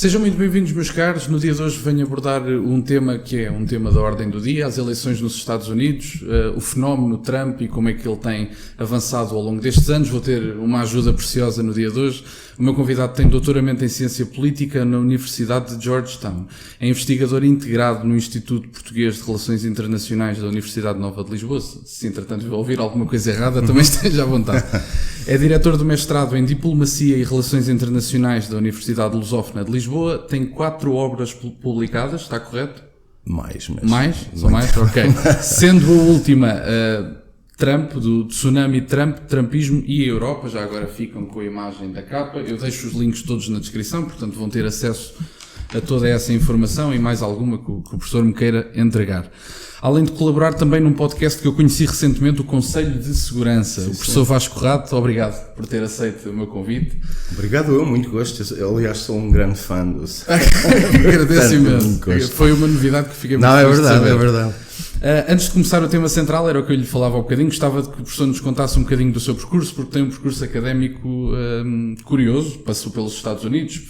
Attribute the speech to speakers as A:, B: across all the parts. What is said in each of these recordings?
A: Sejam muito bem-vindos, meus caros. No dia de hoje venho abordar um tema que é um tema da ordem do dia, as eleições nos Estados Unidos, o fenómeno Trump e como é que ele tem avançado ao longo destes anos. Vou ter uma ajuda preciosa no dia de hoje. O meu convidado tem doutoramento em Ciência Política na Universidade de Georgetown. É investigador integrado no Instituto Português de Relações Internacionais da Universidade Nova de Lisboa. Se entretanto eu ouvir alguma coisa errada, também esteja à vontade. É diretor do mestrado em Diplomacia e Relações Internacionais da Universidade Lusófona de Lisboa. Tem 4 obras publicadas, está correto?
B: Mais?
A: São mais? Ok. Sendo a última Trump, do tsunami Trump, Trumpismo e a Europa. Já agora ficam com a imagem da capa. Eu deixo os links todos na descrição, portanto vão ter acesso a toda essa informação e mais alguma que o professor me queira entregar. Além de colaborar também num podcast que eu conheci recentemente, o Conselho de Segurança. Sim, o professor Vasco Rato, obrigado por ter aceito o meu convite.
B: Obrigado, eu, muito gosto. Eu, aliás, sou um grande fã dos.
A: Agradeço imenso. Foi uma novidade que fiquei muito feliz de saber.
B: É verdade.
A: Antes de começar o tema central, era o que eu lhe falava há um bocadinho, gostava de que o professor nos contasse um bocadinho do seu percurso, porque tem um percurso académico curioso, passou pelos Estados Unidos,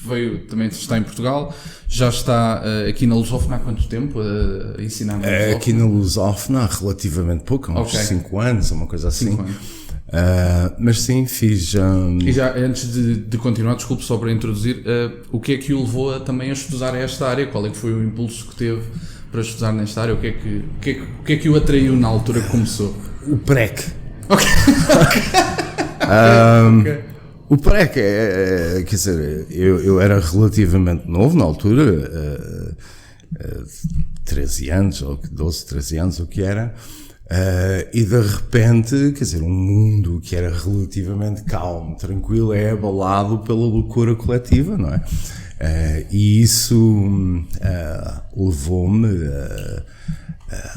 A: também está em Portugal, já está aqui na Lusófona há quanto tempo a ensinar na Lusófona?
B: Aqui na Lusófona há relativamente pouco, há uns 5 anos, uma coisa assim.
A: 5 anos.
B: Mas sim, fiz...
A: E já, antes de continuar, desculpe só para introduzir, o que é que o levou também a estudar esta área? Qual é que foi o impulso que teve para estudar nesta área? O que é que o atraiu na altura que começou?
B: O PREC.
A: Ok.
B: O PREC quer dizer, eu era relativamente novo na altura, 13 anos, ou 12, 13 anos, o que era, e de repente, quer dizer, um mundo que era relativamente calmo, tranquilo, é abalado pela loucura coletiva, não é? E isso levou-me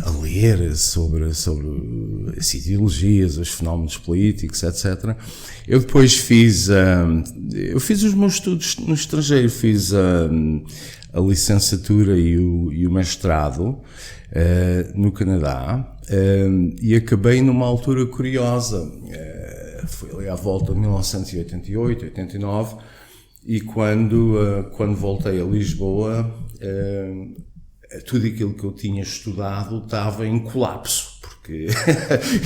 B: a ler sobre as ideologias, os fenómenos políticos, etc. Eu depois fiz os meus estudos no estrangeiro, fiz a licenciatura e o mestrado no Canadá, e acabei numa altura curiosa, foi ali à volta de 1988, 89, e quando voltei a Lisboa, tudo aquilo que eu tinha estudado estava em colapso, porque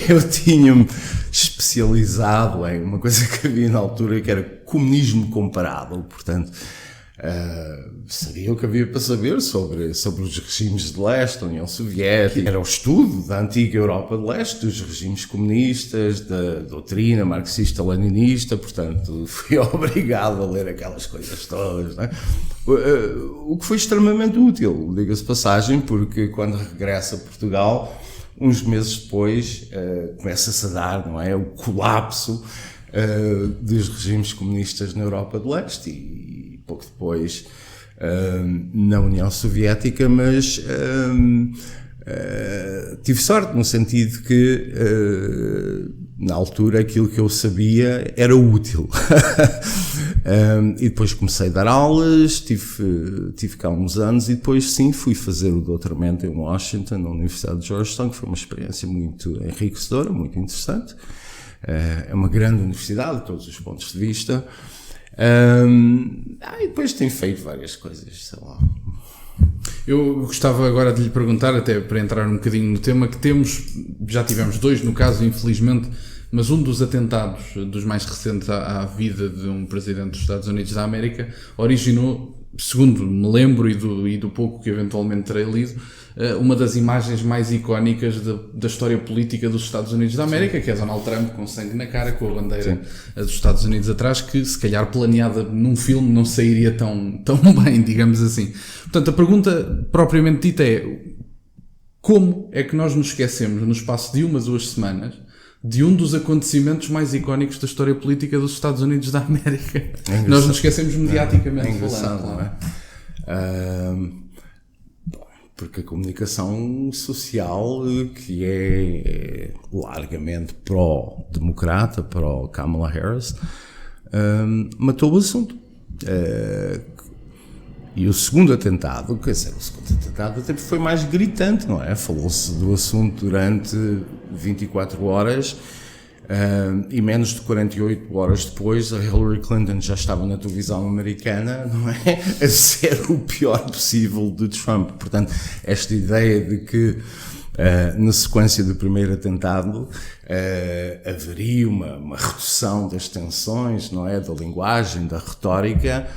B: eu tinha-me especializado em uma coisa que havia na altura que era comunismo comparável, portanto, sabia o que havia para saber sobre os regimes de leste, a União Soviética. Era o estudo da antiga Europa de leste, dos regimes comunistas, da doutrina marxista-leninista, portanto, fui obrigado a ler aquelas coisas todas, não é? O que foi extremamente útil, diga-se passagem, porque quando regressa a Portugal, uns meses depois, começa-se a dar, não é, o colapso dos regimes comunistas na Europa de leste e pouco depois na União Soviética, mas tive sorte no sentido que na altura aquilo que eu sabia era útil. E depois comecei a dar aulas, tive cá uns anos e depois sim fui fazer o doutoramento em Washington, na Universidade de Georgetown, que foi uma experiência muito enriquecedora, muito interessante. É uma grande universidade de todos os pontos de vista. E depois tenho feito várias coisas, sei lá.
A: Eu gostava agora de lhe perguntar, até para entrar um bocadinho no tema, que já tivemos 2 no caso, infelizmente, mas um dos atentados, dos mais recentes à vida de um presidente dos Estados Unidos da América, originou, segundo me lembro e do pouco que eventualmente terei lido, uma das imagens mais icónicas da história política dos Estados Unidos da América, que é Donald Trump com sangue na cara, com a bandeira dos Estados Unidos atrás, que se calhar planeada num filme não sairia tão bem, digamos assim. Portanto, a pergunta propriamente dita é: como é que nós nos esquecemos, no espaço de 1-2 semanas, de um dos acontecimentos mais icónicos da história política dos Estados Unidos da América? Nós nos esquecemos mediaticamente falando, não é?
B: Porque a comunicação social, que é largamente pró-democrata, pró-Kamala Harris, matou o assunto. E o segundo atentado, quer dizer, o segundo atentado até foi mais gritante, não é? Falou-se do assunto durante 24 horas e menos de 48 horas depois a Hillary Clinton já estava na televisão americana, não é? A ser o pior possível de Trump. Portanto, esta ideia de que na sequência do primeiro atentado haveria uma redução das tensões, não é? Da linguagem, da retórica.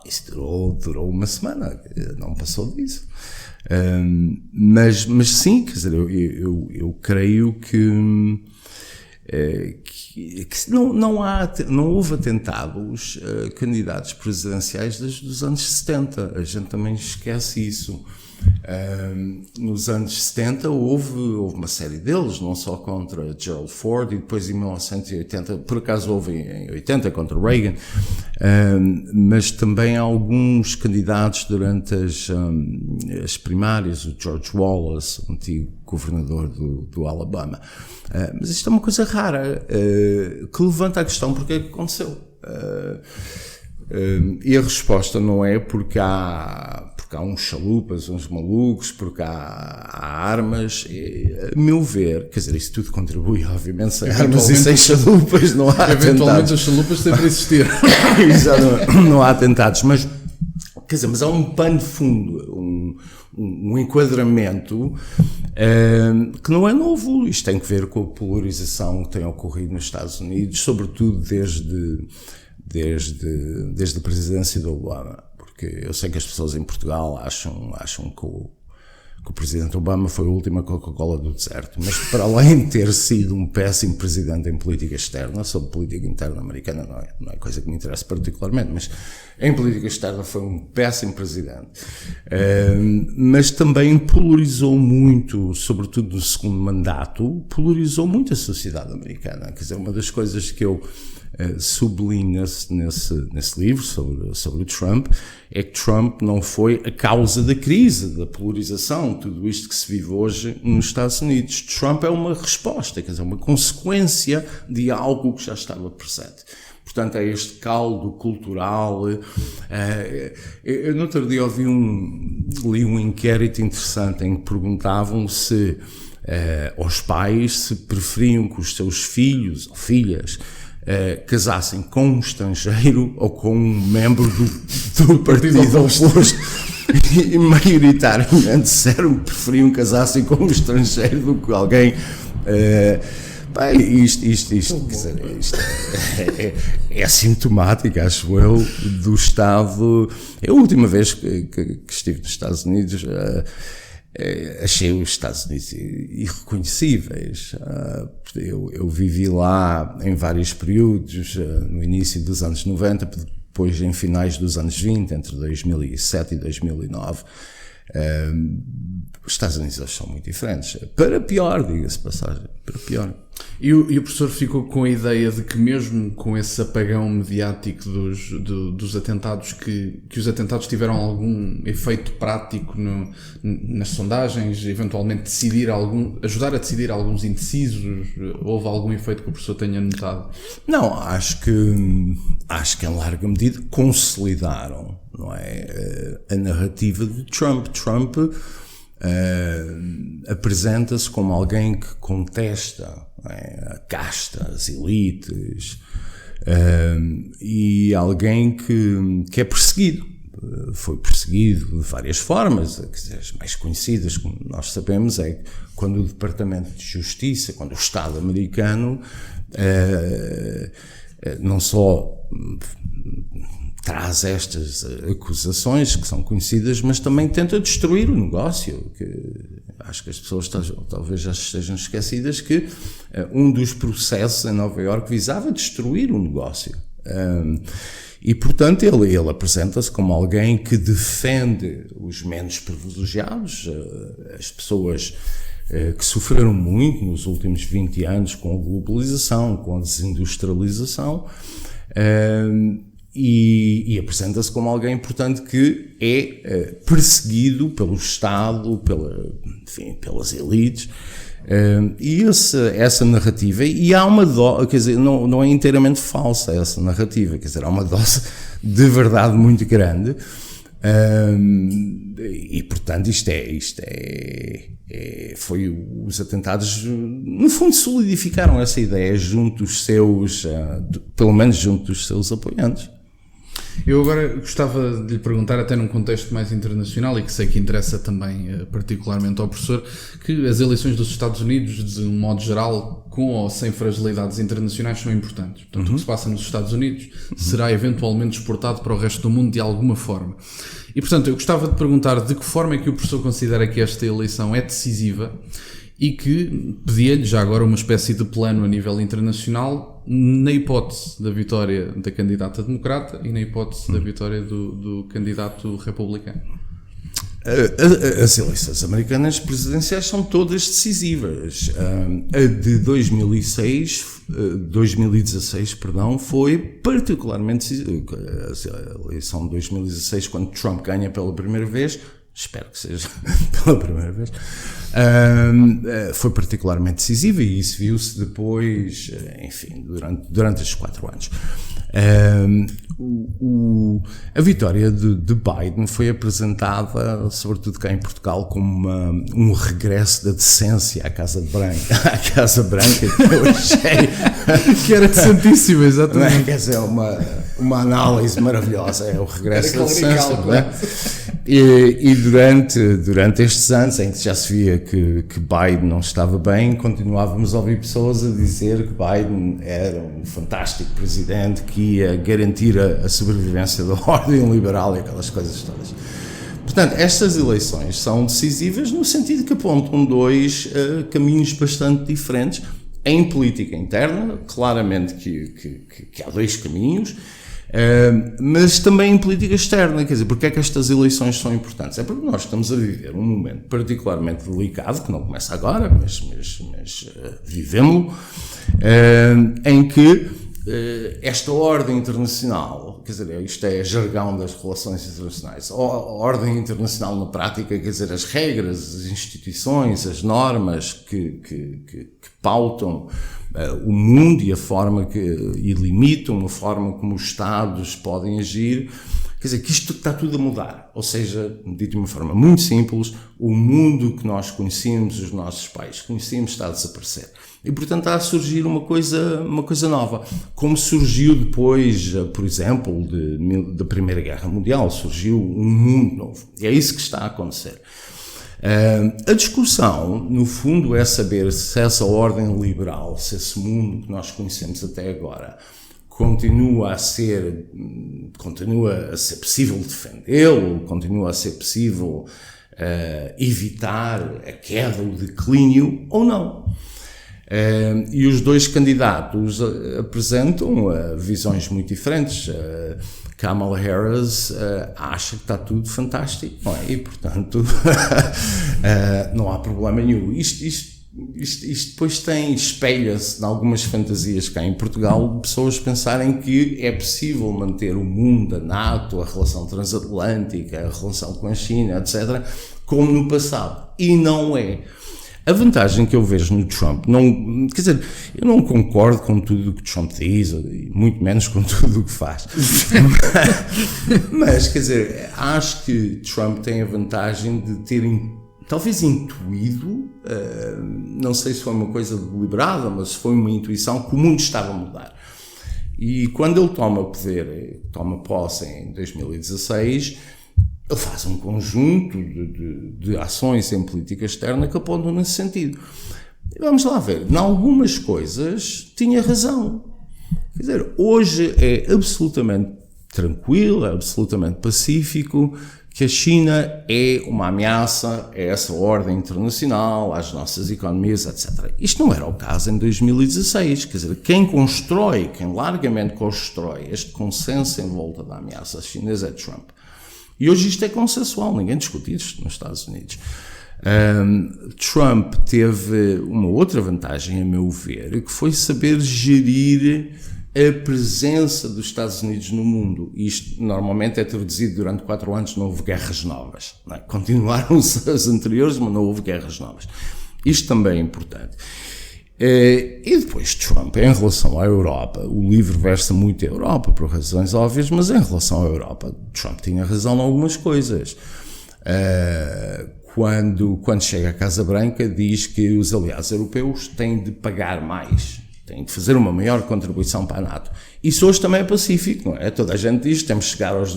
B: Isso durou uma semana, não passou disso. Mas sim, quer dizer, eu creio que não houve atentados a candidatos presidenciais desde os anos 70. A gente também esquece isso. Nos anos 70 houve uma série deles, não só contra Gerald Ford, e depois em 1980, por acaso houve em 80 contra Reagan, mas também alguns candidatos durante as primárias, o George Wallace, o antigo governador do Alabama. Mas isto é uma coisa rara, que levanta a questão porque é que aconteceu. E a resposta não é porque há uns chalupas, uns malucos, porque há armas. A meu ver, quer dizer, isso tudo contribui, obviamente, sem armas e sem chalupas não há atentados.
A: Eventualmente as chalupas sempre existiram.
B: Não há atentados, mas, quer dizer, mas há um pano de fundo, um enquadramento que não é novo. Isto tem que ver com a polarização que tem ocorrido nos Estados Unidos, sobretudo desde a presidência do Obama, porque eu sei que as pessoas em Portugal acham que o presidente Obama foi a última Coca-Cola do deserto, mas para além de ter sido um péssimo presidente em política externa, sobre política interna americana não é coisa que me interessa particularmente, mas em política externa foi um péssimo presidente, mas também polarizou muito, sobretudo no segundo mandato, polarizou muito a sociedade americana. Quer dizer, uma das coisas que eu sublinha nesse livro sobre o Trump é que Trump não foi a causa da crise, da polarização, tudo isto que se vive hoje nos Estados Unidos. Trump é uma resposta, quer dizer, uma consequência de algo que já estava presente. Portanto, é este caldo cultural. Eu no outro dia li um inquérito interessante em que perguntavam se aos pais se preferiam que os seus filhos ou filhas casassem com um estrangeiro ou com um membro do partido oposto. E maioritariamente disseram que preferiam casassem com um estrangeiro do que alguém. Isto é sintomático, acho eu, do Estado. A última vez que estive nos Estados Unidos, achei os Estados Unidos irreconhecíveis. Eu vivi lá em vários períodos, no início dos anos 90, depois em finais dos anos 20, entre 2007 e 2009. Os Estados Unidos hoje são muito diferentes. Para pior, diga-se passagem, para pior.
A: E o professor ficou com a ideia de que mesmo com esse apagão mediático dos atentados, que os atentados tiveram algum efeito prático nas sondagens, eventualmente ajudar a decidir alguns indecisos? Houve algum efeito que o professor tenha notado?
B: Não, acho que em larga medida consolidaram, não é, a narrativa de Trump. Trump apresenta-se como alguém que contesta a casta, as elites, e alguém que é perseguido. Foi perseguido de várias formas. Quer dizer, as mais conhecidas, como nós sabemos, é quando o Departamento de Justiça, quando o Estado americano não só traz estas acusações que são conhecidas, mas também tenta destruir o negócio, que acho que as pessoas talvez já estejam esquecidas que um dos processos em Nova Iorque visava destruir o negócio. E, portanto, ele apresenta-se como alguém que defende os menos privilegiados, as pessoas que sofreram muito nos últimos 20 anos com a globalização, com a desindustrialização, e apresenta-se como alguém, portanto, que é perseguido pelo Estado, pelas elites, e essa narrativa, e há uma dose, quer dizer, não é inteiramente falsa essa narrativa, quer dizer, há uma dose de verdade muito grande, E portanto foi os atentados, no fundo, solidificaram essa ideia junto dos seus, pelo menos junto dos seus apoiantes.
A: Eu agora gostava de lhe perguntar, até num contexto mais internacional, e que sei que interessa também particularmente ao professor, que as eleições dos Estados Unidos, de um modo geral, com ou sem fragilidades internacionais, são importantes. Portanto, o que se passa nos Estados Unidos será eventualmente exportado para o resto do mundo de alguma forma. E, portanto, eu gostava de perguntar de que forma é que o professor considera que esta eleição é decisiva e que pedia-lhe já agora uma espécie de plano a nível internacional na hipótese da vitória da candidata democrata e na hipótese da vitória do candidato republicano.
B: As eleições americanas presidenciais são todas decisivas. A de 2016, foi particularmente decisiva. A eleição de 2016, quando Trump ganha pela primeira vez, espero que seja pela primeira vez, foi particularmente decisiva, e isso viu-se depois, enfim, durante estes 4 anos. A vitória de Biden foi apresentada, sobretudo cá em Portugal, como um regresso da decência à Casa Branca. À Casa Branca, que eu achei
A: que era decentíssima, exatamente.
B: Quer dizer, uma análise maravilhosa, é o regresso da decência, não é? E durante estes anos em que já se via que Biden não estava bem, continuávamos a ouvir pessoas a dizer que Biden era um fantástico presidente que ia garantir a sobrevivência da ordem liberal e aquelas coisas todas. Portanto, estas eleições são decisivas no sentido que apontam 2 caminhos bastante diferentes. Em política interna, claramente que há 2 caminhos, mas também em política externa. Quer dizer, porque é que estas eleições são importantes? É porque nós estamos a viver um momento particularmente delicado, que não começa agora, mas vivemos-lo, em que esta ordem internacional, quer dizer, isto é jargão das relações internacionais, a ordem internacional na prática, quer dizer, as regras, as instituições, as normas que pautam o mundo e a forma e limitam a forma como os Estados podem agir, quer dizer, que isto está tudo a mudar. Ou seja, dito de uma forma muito simples, o mundo que nós conhecíamos, os nossos pais conhecíamos, está a desaparecer. E, portanto, está a surgir uma coisa nova. Como surgiu depois, por exemplo, da Primeira Guerra Mundial, surgiu um mundo novo. E é isso que está a acontecer. A discussão, no fundo, é saber se essa ordem liberal, se esse mundo que nós conhecemos até agora, continua a ser possível defendê-lo, continua a ser possível evitar a queda, o declínio ou não. E os 2 candidatos apresentam visões muito diferentes. Kamala Harris acha que está tudo fantástico, não é? E, portanto, não há problema nenhum. Isto depois espelha-se em algumas fantasias cá em Portugal, de pessoas pensarem que é possível manter o mundo, a NATO, a relação transatlântica, a relação com a China, etc., como no passado. E não é. A vantagem que eu vejo no Trump, quer dizer, eu não concordo com tudo o que Trump diz, muito menos com tudo o que faz. Mas, quer dizer, acho que Trump tem a vantagem de ter talvez intuído, não sei se foi uma coisa deliberada, mas foi uma intuição que o mundo estava a mudar. E quando ele toma posse em 2016, ele faz um conjunto de ações em política externa que apontam nesse sentido. Vamos lá ver, em algumas coisas tinha razão. Quer dizer, hoje é absolutamente tranquilo, é absolutamente pacífico, que a China é uma ameaça a essa ordem internacional, às nossas economias, etc. Isto não era o caso em 2016. Quer dizer, quem largamente constrói este consenso em volta da ameaça chinesa é Trump. E hoje isto é consensual, ninguém discute isto nos Estados Unidos. Trump teve uma outra vantagem, a meu ver, que foi saber gerir a presença dos Estados Unidos no mundo. Isto normalmente é traduzido durante 4 anos, não houve guerras novas. Não é? Continuaram-se as anteriores, mas não houve guerras novas. Isto também é importante. E depois Trump, em relação à Europa, o livro versa muito a Europa, por razões óbvias, mas em relação à Europa, Trump tinha razão em algumas coisas. Quando chega à Casa Branca, diz que os aliados europeus têm de pagar mais, têm de fazer uma maior contribuição para a NATO. Isso hoje também é pacífico, não é? Toda a gente diz que temos de chegar aos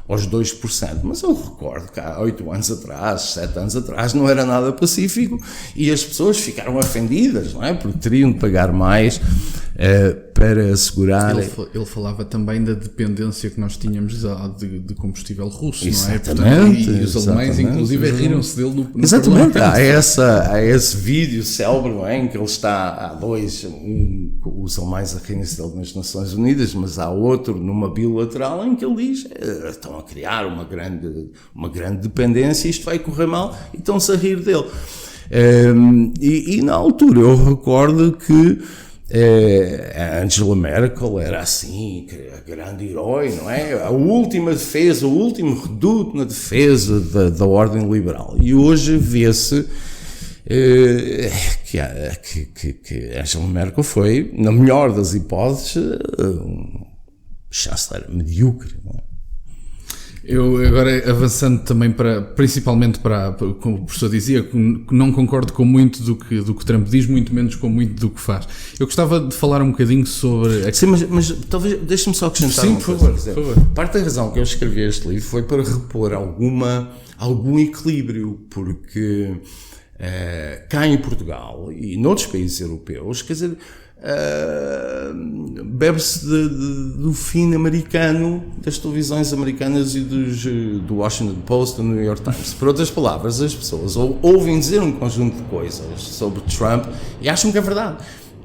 B: 2%, mas eu recordo que há 8 anos atrás, 7 anos atrás, não era nada pacífico e as pessoas ficaram ofendidas, não é? Porque teriam de pagar mais para assegurar...
A: Ele falava também da dependência que nós tínhamos de combustível russo,
B: exatamente,
A: não é? Portanto, e os alemães, inclusive, riram-se dele no
B: exatamente, há esse vídeo célebre, não é? Em que ele está, os alemães a rirem-se dele nas Nações Unidas, mas há outro numa bilateral em que ele diz, estão a criar uma grande dependência, isto vai correr mal, e estão-se a rir dele. E na altura eu recordo que a Angela Merkel era assim, a grande herói, não é? A última defesa, o último reduto na defesa da ordem liberal. E hoje vê-se que Angela Merkel foi, na melhor das hipóteses, um chanceler medíocre, não é?
A: Eu agora avançando também principalmente como o professor dizia, que não concordo com muito do que Trump diz, muito menos com muito do que faz. Eu gostava de falar um bocadinho sobre...
B: Sim, mas talvez, deixa-me só acrescentar
A: uma coisa.
B: Por favor. Parte da razão que eu escrevi este livro foi para repor algum equilíbrio, porque cá em Portugal e noutros países europeus, quer dizer... bebe-se do fim americano, das televisões americanas e do Washington Post, do New York Times. Por outras palavras, as pessoas ouvem dizer um conjunto de coisas sobre Trump e acham que é verdade.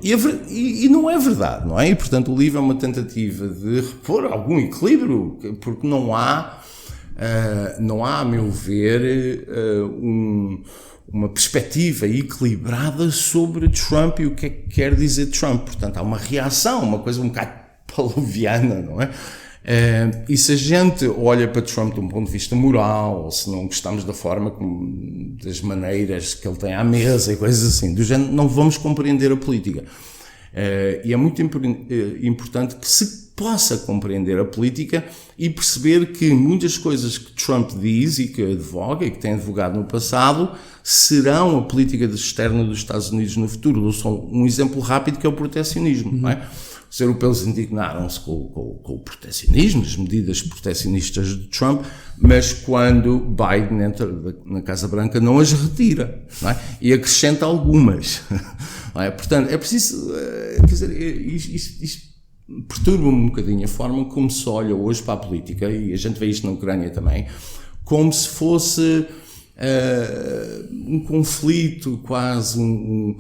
B: E não é verdade, não é? E, portanto, o livro é uma tentativa de repor algum equilíbrio, porque não há, a meu ver, uma perspectiva equilibrada sobre Trump e o que é que quer dizer Trump. Portanto, há uma reação, uma coisa um bocado pavloviana, não é? E se a gente olha para Trump de um ponto de vista moral, ou se não gostamos da forma, das maneiras que ele tem à mesa e coisas assim, do género, não vamos compreender a política. E é muito importante que se possa compreender a política e perceber que muitas coisas que Trump diz e que advoga e que tem advogado no passado serão a política externa dos Estados Unidos no futuro. Dou só um exemplo rápido que é o protecionismo, não é? Os europeus indignaram-se com o protecionismo, as medidas protecionistas de Trump, mas quando Biden entra na Casa Branca não as retira, não é? E acrescenta algumas. Não é? Portanto, é preciso, quer dizer, isto perturba-me um bocadinho a forma como se olha hoje para a política, e a gente vê isto na Ucrânia também, como se fosse um conflito, quase um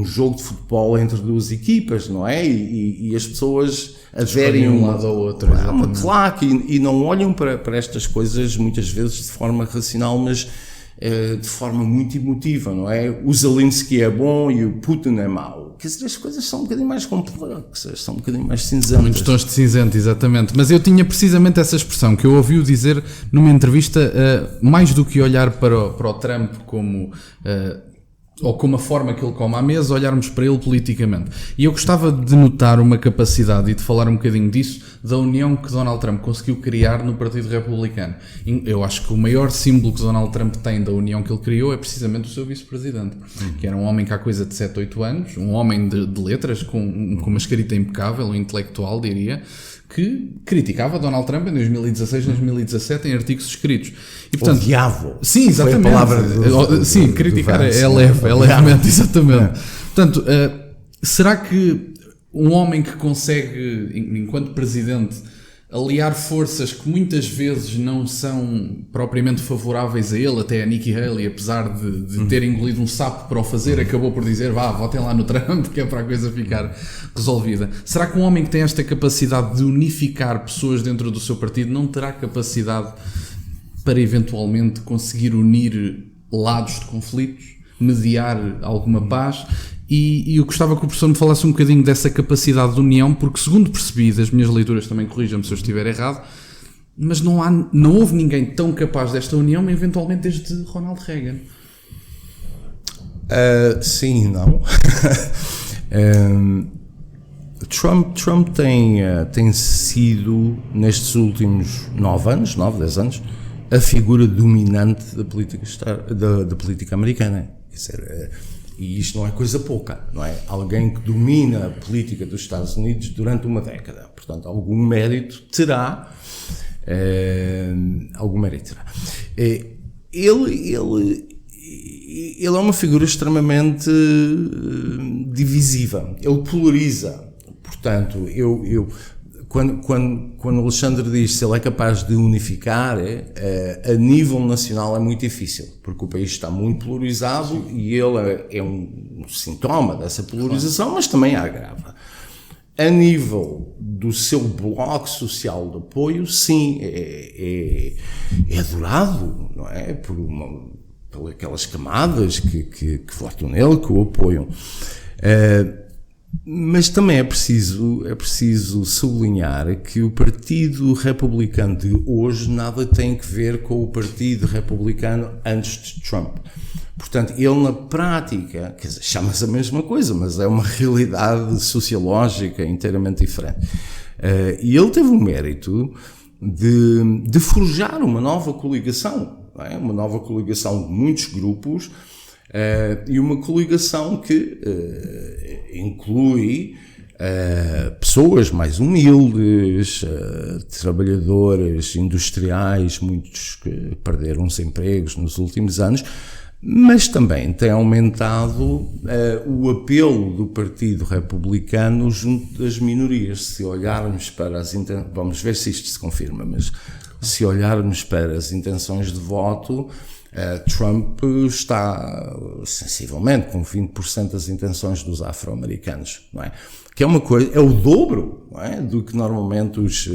B: jogo de futebol entre duas equipas, não é? E as pessoas aderem
A: um lado ao outro,
B: a uma claque e não olham para estas coisas muitas vezes de forma racional, mas de forma muito emotiva, não é? O Zelensky é bom e o Putin é mau. Quer dizer, as coisas são um bocadinho mais complexas, são um bocadinho mais cinzentas.
A: Muitos tons de cinzento, exatamente. Mas eu tinha precisamente essa expressão, que eu ouvi-o dizer numa entrevista, mais do que olhar para o Trump como... ou como a forma que ele come à mesa, olharmos para ele politicamente. E eu gostava de notar uma capacidade e de falar um bocadinho disso, da união que Donald Trump conseguiu criar no Partido Republicano. Eu acho que o maior símbolo que Donald Trump tem da união que ele criou é precisamente o seu vice-presidente, que era um homem que há coisa de 7, 8 anos, um homem de letras, com uma escrita impecável, um intelectual, diria, que criticava Donald Trump em 2016, 2017 em artigos escritos. E, portanto,
B: odiava.
A: Sim, exatamente.
B: Foi a palavra
A: sim, criticar é levemente, exatamente. Portanto, será que um homem que consegue, enquanto presidente, aliar forças que muitas vezes não são propriamente favoráveis a ele, até a Nikki Haley, apesar de ter engolido um sapo para o fazer, acabou por dizer, votem lá no Trump, que é para a coisa ficar resolvida. Será que um homem que tem esta capacidade de unificar pessoas dentro do seu partido não terá capacidade para eventualmente conseguir unir lados de conflitos, mediar alguma paz? E eu gostava que o professor me falasse um bocadinho dessa capacidade de união, porque, segundo percebi das minhas leituras, também corrijam-me se eu estiver errado, mas não houve ninguém tão capaz desta união, eventualmente desde Ronald Reagan.
B: Sim e não. Trump tem sido, nestes últimos 10 anos, a figura dominante da política americana. Quer dizer, e isto não é coisa pouca, não é? Alguém que domina a política dos Estados Unidos durante uma década. Portanto, algum mérito terá. Ele é uma figura extremamente divisiva. Ele polariza. Portanto, quando o Alexandre diz se ele é capaz de unificar, a nível nacional é muito difícil, porque o país está muito polarizado. Sim. E ele é um sintoma dessa polarização, mas também a agrava. A nível do seu bloco social de apoio, sim, é adorado, não é? Por aquelas camadas que votam nele, que o apoiam. Mas também é preciso sublinhar que o Partido Republicano de hoje nada tem que ver com o Partido Republicano antes de Trump. Portanto, ele na prática, quer dizer, chama-se a mesma coisa, mas é uma realidade sociológica inteiramente diferente. E ele teve o mérito de forjar uma nova coligação, não é? Uma nova coligação de muitos grupos, e uma coligação que inclui pessoas mais humildes, trabalhadores industriais, muitos que perderam os empregos nos últimos anos, mas também tem aumentado o apelo do Partido Republicano junto das minorias. Se olharmos para vamos ver se isto se confirma, mas se olharmos para as intenções de voto, Trump está sensivelmente com 20% das intenções dos afro-americanos, não é? Que é uma coisa, é o dobro, não é? Do que normalmente os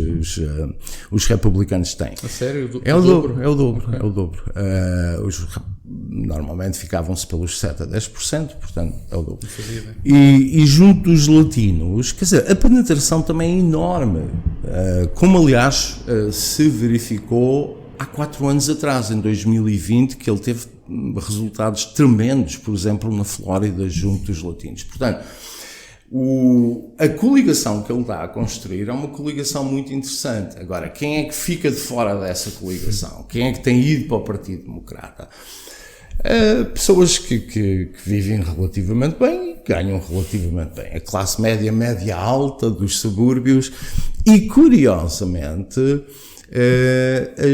B: republicanos têm.
A: A sério?
B: É o dobro. Normalmente ficavam-se pelos 7 a 10%, portanto é o dobro. E junto dos latinos, quer dizer, a penetração também é enorme, como aliás se verificou há 4 anos atrás, em 2020, que ele teve resultados tremendos, por exemplo, na Flórida, junto dos latinos. Portanto, a coligação que ele está a construir é uma coligação muito interessante. Agora, quem é que fica de fora dessa coligação? Quem é que tem ido para o Partido Democrata? Pessoas que vivem relativamente bem e ganham relativamente bem. A classe média alta dos subúrbios e, curiosamente,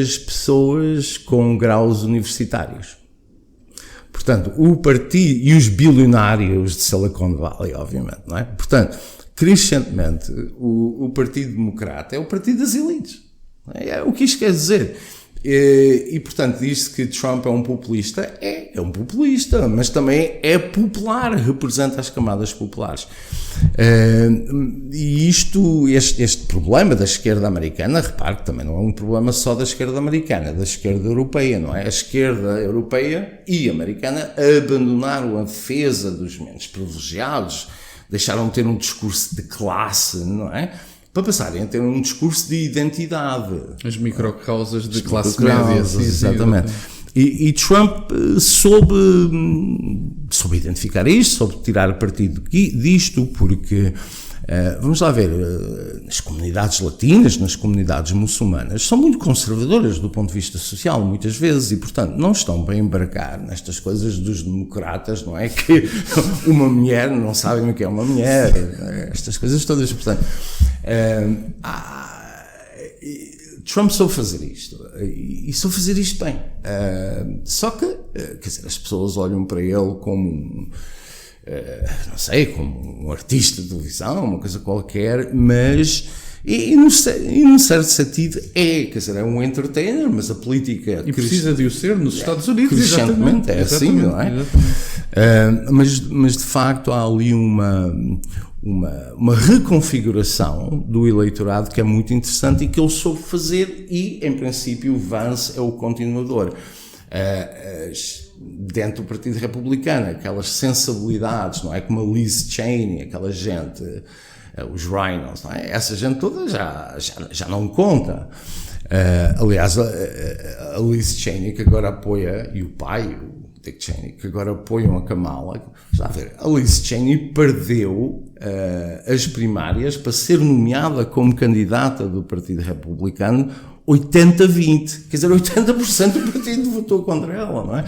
B: as pessoas com graus universitários. Portanto, o partido e os bilionários de Silicon Valley, obviamente, não é? Portanto, crescentemente, o Partido Democrata é o partido das elites. É o que isto quer dizer. E portanto, diz-se que Trump é um populista. É um populista, mas também é popular, representa as camadas populares. E este problema da esquerda americana, repare que também não é um problema só da esquerda americana, da esquerda europeia, não é? A esquerda europeia e americana abandonaram a defesa dos menos privilegiados, deixaram de ter um discurso de classe, não é? Para passarem a ter um discurso de identidade.
A: As microcausas de classe média.
B: Exatamente. E Trump soube identificar isto, soube tirar partido disto, porque, vamos lá ver, nas comunidades latinas, nas comunidades muçulmanas, são muito conservadoras do ponto de vista social, muitas vezes, e, portanto, não estão bem a embarcar nestas coisas dos democratas, não é? Que uma mulher, não sabem o que é uma mulher, estas coisas todas, portanto... Trump soube fazer isto, e soube fazer isto bem. Só que, quer dizer, as pessoas olham para ele como, não sei, como um artista de televisão, uma coisa qualquer, mas, e num certo sentido, quer dizer, é um entertainer, mas a política...
A: E precisa de o ser nos Estados Unidos,
B: crescentemente, é assim, não é? Mas de facto há ali uma reconfiguração do eleitorado que é muito interessante e que ele soube fazer, e em princípio o Vance é o continuador. Dentro do Partido Republicano, aquelas sensibilidades, não é? Como a Liz Cheney, aquela gente, os Rhinos, não é? Essa gente toda já não conta. Aliás, a Liz Cheney, que agora apoia, e o pai, o Dick Cheney, que agora apoiam a Kamala. Já a ver, a Liz Cheney perdeu as primárias para ser nomeada como candidata do Partido Republicano 80-20, quer dizer, 80% do partido votou contra ela, não é?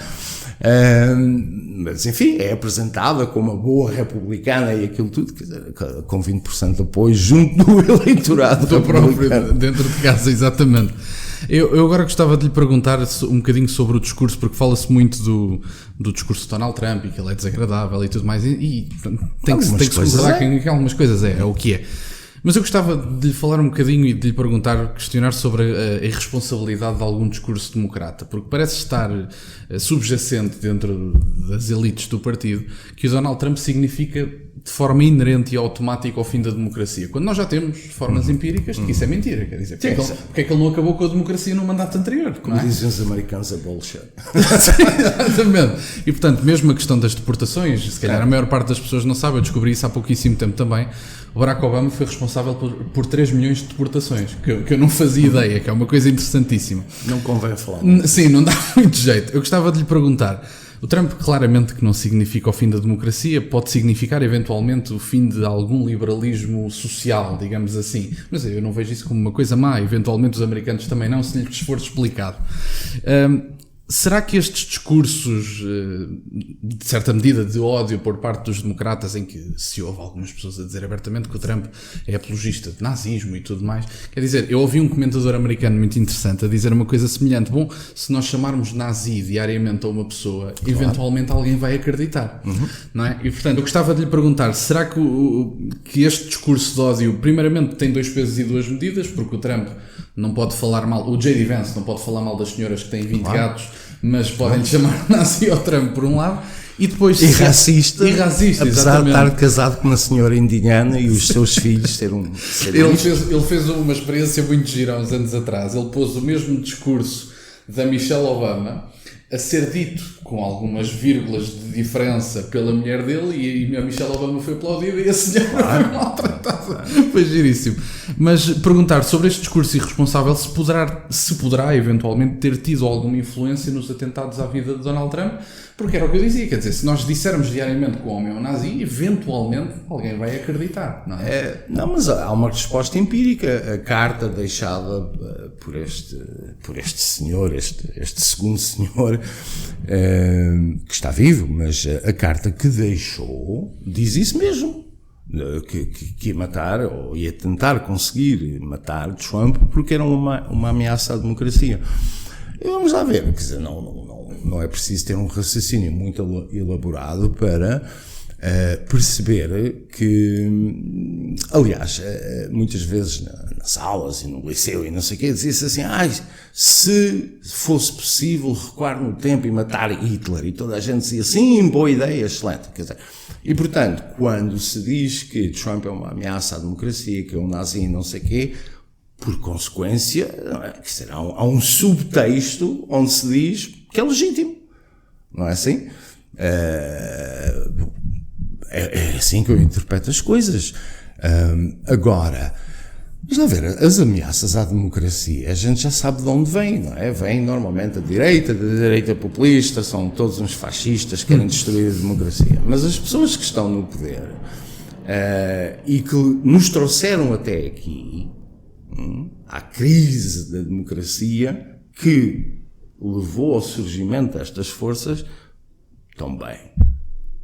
B: Mas enfim, é apresentada como uma boa republicana e aquilo tudo, quer dizer, com 20% de apoio junto do eleitorado
A: do próprio, dentro de casa, exatamente. Eu agora gostava de lhe perguntar um bocadinho sobre o discurso, porque fala-se muito do discurso de Donald Trump e que ele é desagradável e tudo mais, e tem que se concordar que algumas coisas é o que é. Mas eu gostava de lhe falar um bocadinho e de lhe perguntar, questionar sobre a irresponsabilidade de algum discurso democrata, porque parece estar subjacente dentro das elites do partido que o Donald Trump significa de forma inerente e automática ao fim da democracia, quando nós já temos formas empíricas de que isso é mentira, quer dizer, porque é que ele não acabou com a democracia no mandato anterior?
B: Como dizem os americanos, é bullshit.
A: Exatamente. E portanto, mesmo a questão das deportações, se calhar a maior parte das pessoas não sabe, eu descobri isso há pouquíssimo tempo também, o Barack Obama foi responsável por 3 milhões de deportações, que eu não fazia ideia, que é uma coisa interessantíssima.
B: Não convém falar.
A: Sim, não dá muito jeito. Eu gostava de lhe perguntar, o Trump claramente que não significa o fim da democracia, pode significar eventualmente o fim de algum liberalismo social, digamos assim, mas eu não vejo isso como uma coisa má, eventualmente os americanos também não, se lhes for explicado. Será que estes discursos, de certa medida, de ódio por parte dos democratas, em que se ouve algumas pessoas a dizer abertamente que o Trump é apologista de nazismo e tudo mais, quer dizer, eu ouvi um comentador americano muito interessante a dizer uma coisa semelhante, bom, se nós chamarmos nazi diariamente a uma pessoa, claro, eventualmente alguém vai acreditar, não é? E portanto, eu gostava de lhe perguntar, será que este discurso de ódio, primeiramente, tem 2 pesos e 2 medidas, porque o Trump não pode falar mal, o J.D. Vance não pode falar mal das senhoras que têm 20 gatos, mas podem-lhe chamar nazi ao Trump por um lado, e depois...
B: E racista,
A: apesar
B: exatamente, de estar casado com uma senhora indiana e os seus filhos serem
A: ele fez uma experiência muito gira há uns anos atrás, ele pôs o mesmo discurso da Michelle Obama a ser dito com algumas vírgulas de diferença pela mulher dele, e a Michelle Obama foi aplaudida e a senhora foi maltratada. Foi giríssimo. Mas perguntar sobre este discurso irresponsável, se poderá eventualmente ter tido alguma influência nos atentados à vida de Donald Trump, porque era o que eu dizia, quer dizer, se nós dissermos diariamente que o homem é um nazi, eventualmente alguém vai acreditar, não é?
B: Não, mas há uma resposta empírica. A carta deixada por este senhor, este segundo senhor, que está vivo, mas a carta que deixou diz isso mesmo, que ia matar, ou ia tentar conseguir matar Trump porque era uma ameaça à democracia. E vamos lá ver, quer dizer, não é preciso ter um raciocínio muito elaborado para perceber que, aliás, muitas vezes nas aulas e no liceu e não sei o quê, dizia-se assim, se fosse possível recuar no tempo e matar Hitler, e toda a gente dizia, sim, boa ideia, excelente, quer dizer, e portanto, quando se diz que Trump é uma ameaça à democracia, que é um nazi e não sei o quê, por consequência, quer dizer, há um subtexto onde se diz que é legítimo, não é assim? É assim que eu interpreto as coisas. Agora, vamos lá ver, as ameaças à democracia, a gente já sabe de onde vem, não é? Vem normalmente da direita populista, são todos uns fascistas que querem destruir a democracia. Mas as pessoas que estão no poder e que nos trouxeram até aqui, à crise da democracia, que levou ao surgimento destas forças, estão bem,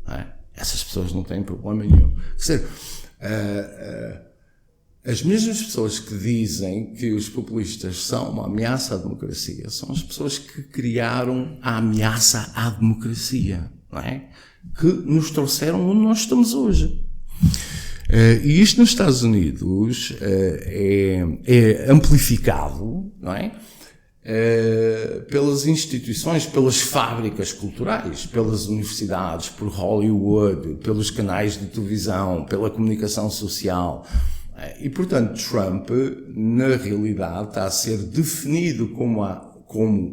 B: não é? Essas pessoas não têm problema nenhum. Quer dizer, as mesmas pessoas que dizem que os populistas são uma ameaça à democracia são as pessoas que criaram a ameaça à democracia, não é? Que nos trouxeram onde nós estamos hoje. E isto nos Estados Unidos é amplificado, não é? Pelas instituições, pelas fábricas culturais, pelas universidades, por Hollywood, pelos canais de televisão, pela comunicação social. E, portanto, Trump, na realidade, está a ser definido como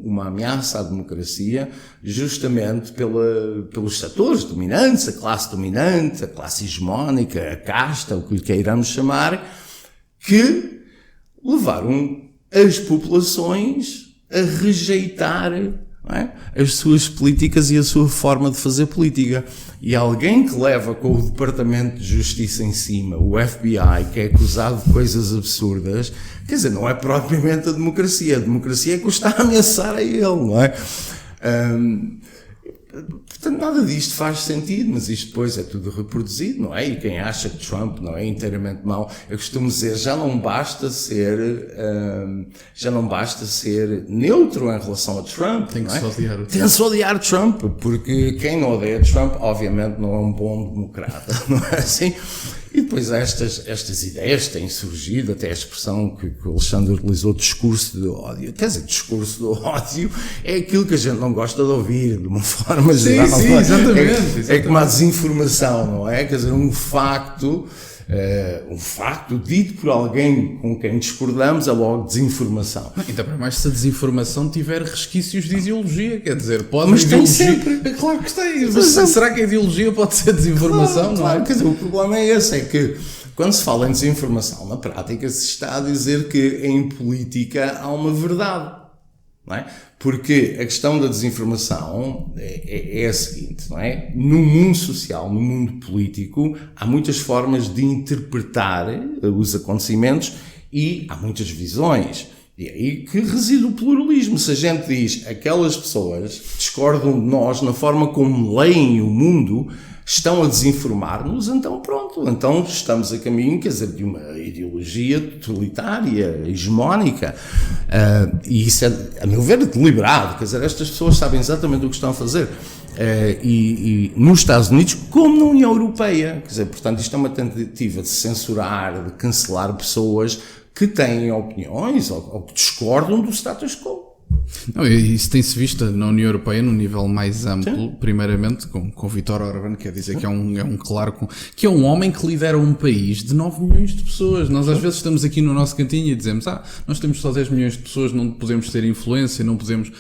B: uma ameaça à democracia justamente pelos setores dominantes, a classe dominante, a classe hegemónica, a casta, o que lhe queiramos chamar, que levaram as populações a rejeitar não é? As suas políticas e a sua forma de fazer política. E alguém que leva com o Departamento de Justiça em cima, o FBI, que é acusado de coisas absurdas, quer dizer, não é propriamente a democracia é que o está a ameaçar a ele, não é? Portanto, nada disto faz sentido, mas isto depois é tudo reproduzido, não é? E quem acha que Trump não é inteiramente mau, eu costumo dizer, já não basta ser neutro em relação a Trump.
A: Tem que se odiar o Trump.
B: Tem que se odiar Trump, porque quem não odeia Trump, obviamente, não é um bom democrata, não é assim? E depois estas ideias têm surgido, até a expressão que o Alexandre utilizou, discurso de ódio. Quer dizer, discurso de ódio é aquilo que a gente não gosta de ouvir, de uma forma geral.
A: Sim, exatamente.
B: É como a desinformação, não é? Quer dizer, um facto dito por alguém com quem discordamos é logo desinformação.
A: Ainda para mais se a desinformação tiver resquícios de ideologia, quer dizer, pode
B: mas
A: ideologia...
B: tem sempre.
A: Claro que tem, mas será que a ideologia pode ser desinformação?
B: Claro,
A: não é?
B: Quer dizer, o problema é esse, é que quando se fala em desinformação, na prática se está a dizer que em política há uma verdade, não é? Porque a questão da desinformação é a seguinte, não é? No mundo social, no mundo político, há muitas formas de interpretar os acontecimentos e há muitas visões. E é aí que reside o pluralismo. Se a gente diz aquelas pessoas discordam de nós na forma como leem o mundo, estão a desinformar-nos, então pronto, então estamos a caminho, quer dizer, de uma ideologia totalitária, hegemónica, e isso é, a meu ver, deliberado, quer dizer, estas pessoas sabem exatamente o que estão a fazer, e nos Estados Unidos, como na União Europeia, quer dizer, portanto, isto é uma tentativa de censurar, de cancelar pessoas que têm opiniões ou que discordam do status quo.
A: Não, isso tem-se visto na União Europeia num nível mais amplo, sim, primeiramente com Viktor Orbán, quer dizer, sim, que é um claro, que é um homem que lidera um país de 9 milhões de pessoas. Nós às vezes estamos aqui no nosso cantinho e dizemos, nós temos só 10 milhões de pessoas, não podemos ter influência, não podemos...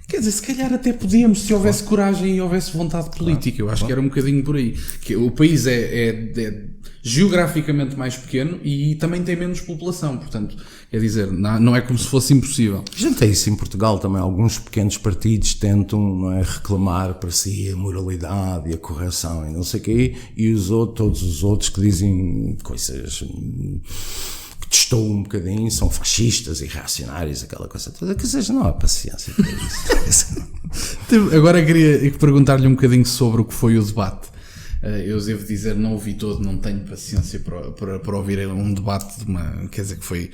A: Quer dizer, se calhar até podíamos, se houvesse coragem e houvesse vontade política. Eu acho que era um bocadinho por aí. Que o país é geograficamente mais pequeno e também tem menos população, portanto, quer dizer, não é como se fosse impossível.
B: A gente tem isso em Portugal também, alguns pequenos partidos tentam, não é, reclamar para si a moralidade e a correção e não sei o quê, e todos os outros que dizem coisas que destoam um bocadinho, são fascistas e reacionários, aquela coisa toda, que seja, não há paciência para isso.
A: Agora queria perguntar-lhe um bocadinho sobre o que foi o debate. Eu devo dizer, não ouvi todo, não tenho paciência para ouvir um debate quer dizer que foi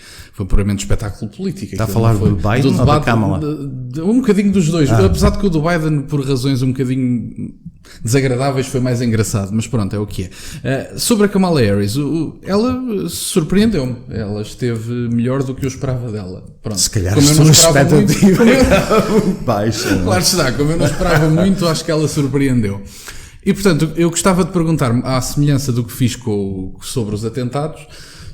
A: puramente espetáculo político.
B: Está a falar do Biden ou da Kamala?
A: Um bocadinho dos dois, apesar de que o do Biden, por razões um bocadinho desagradáveis, foi mais engraçado, mas pronto, é o que é. Sobre a Kamala Harris, ela surpreendeu-me, ela esteve melhor do que eu esperava dela. Pronto.
B: Se calhar a sua expectativa era muito baixa.
A: Claro está, como eu não esperava muito, acho que ela surpreendeu. E, portanto, eu gostava de perguntar-me, à semelhança do que fiz sobre os atentados,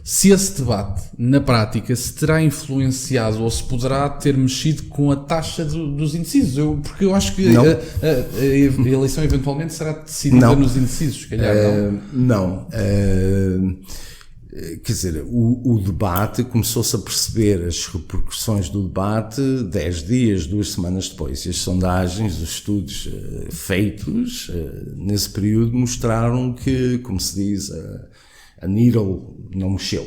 A: se esse debate, na prática, se terá influenciado ou se poderá ter mexido com a taxa dos indecisos. Porque eu acho que a eleição eventualmente será decidida nos indecisos, se calhar
B: não. Quer dizer, o debate começou-se a perceber as repercussões do debate 10 dias, 2 semanas depois. E as sondagens, os estudos feitos nesse período mostraram que, como se diz, a needle não mexeu.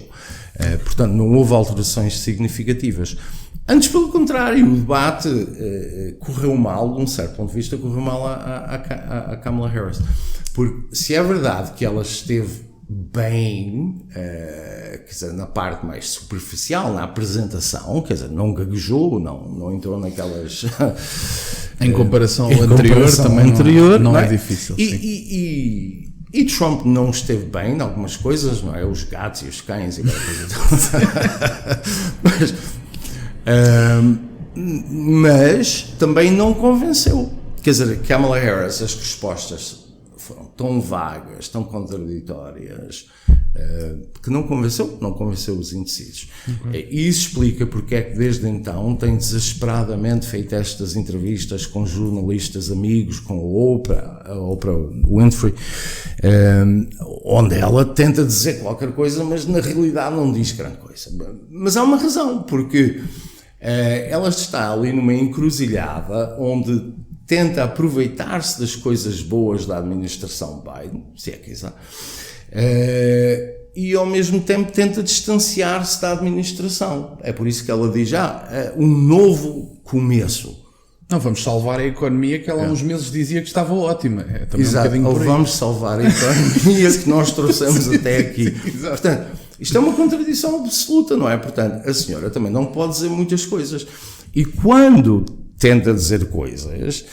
B: Portanto, não houve alterações significativas. Antes, pelo contrário, o debate correu mal, de um certo ponto de vista, correu mal a Kamala Harris. Porque se é verdade que ela esteve bem, quer dizer, na parte mais superficial, na apresentação, quer dizer, não gaguejou, não entrou naquelas...
A: Em comparação ao anterior, também não é difícil.
B: E Trump não esteve bem em algumas coisas, não é? Os gatos e os cães e aquela coisa mas também não convenceu. Quer dizer, Kamala Harris, as respostas foram tão vagas, tão contraditórias, que não convenceu os indecisos. E isso explica porque é que desde então tem desesperadamente feito estas entrevistas com jornalistas amigos, com a Oprah Winfrey, onde ela tenta dizer qualquer coisa, mas na realidade não diz grande coisa. Mas há uma razão, porque ela está ali numa encruzilhada onde tenta aproveitar-se das coisas boas da administração Biden, se é que existe, e ao mesmo tempo tenta distanciar-se da administração. É por isso que ela diz um novo começo.
A: Não, vamos salvar a economia que ela há uns meses dizia que estava ótima. É também
B: Exato,
A: um bocadinho
B: ou
A: por aí.
B: vamos salvar a economia que nós trouxemos até aqui.
A: Sim,
B: portanto, isto é uma contradição absoluta, não é? Portanto, a senhora também não pode dizer muitas coisas. E quando tenta dizer coisas,